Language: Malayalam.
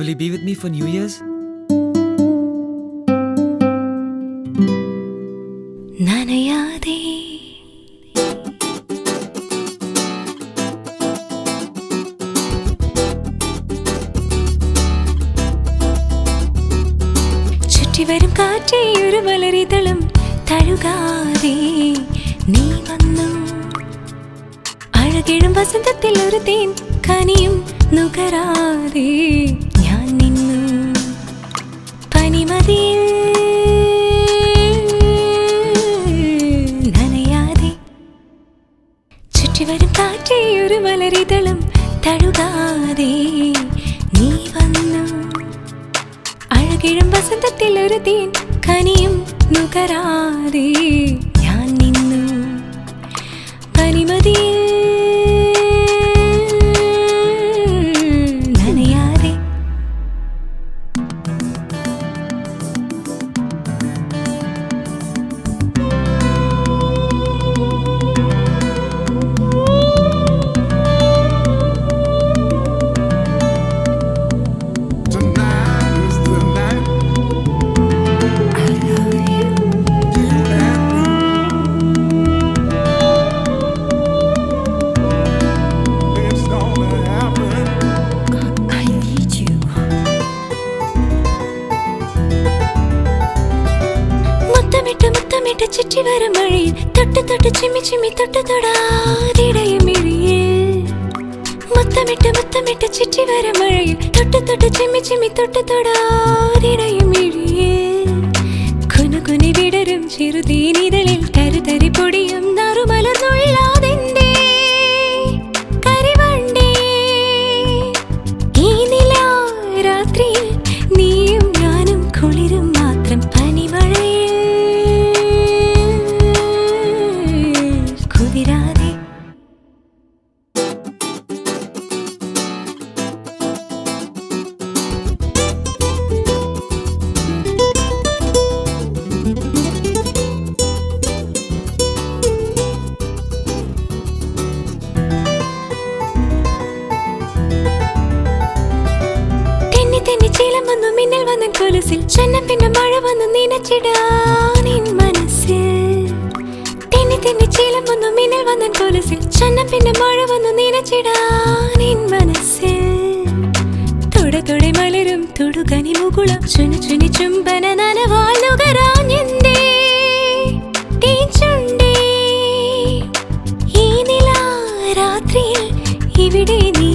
Will you be with me for New Year's? നനയാതെ ചുറ്റിവരും കാറ്റേ ഒരു മലരിതളും തഴുകാതെ നീ വന്നു അഴകിടും വസന്തത്തിൽ ഒരു തേൻ കനിയും നുകരാതെ ഞാൻ നിന്നു പനിമതിയിൽ നനയാതെ ചുറ്റിവരും കാറ്റേ ഒരു മലരിതളും തഴുകാതെ നീ വന്നു അഴകിടും വസന്തത്തിൽ ഒരു തേൻ കനിയും നുകരാതെ ഞാൻ നിന്നു പനിമതിയിൽ നനയാതെ ചുറ്റിവരും മഴയിൽ തൊട്ട് തൊട്ട് ചിമ്മി ചിമ്മി തൊട്ട് തൊടാതിടയും മിഴിയിൽ മുത്തമിട്ട് ചുറ്റിവരും മഴയിൽ തൊട്ട് തൊട്ട് ചിമ്മി ചിമ്മി തൊട്ട് തൊടാതിടയും മിഴിയിൽ കുനുകുനി വിടരും ചെറുതീനിതളിൽ തരുതരി പൊടിയും നറുമലർന്നുള്ളാതെന്തേ കരിവണ്ടേ ഈ നിലാ രാത്രിയിൽ നീയും ഞാനും കുളിരും മാത്രം പനിമഴയിൽ കുതിരാതെ ചീലം വന്നു മിന്നൽ വന്നു കൊലുസിൽ ചെന്ന പിന്നെ മഴ വന്നു നനച്ചിടാൻ മനസ്സിൽ തെന്നി ചീലം വന്നു മിന്നൽ വന്നു കൊലുസിൽ ചെന്ന പിന്നെ മഴ വന്നു നനച്ചിടാൻ മനസ്സിൽ തൊട മലരും തൊടുകനി മുകുളം ചുനി ചുംബന നനവാൽ നുകരാഞ്ഞെന്തേ തേച്ചുണ്ടേ ഈ നിലാ രാത്രിയിൽ ഇവിടെ നീ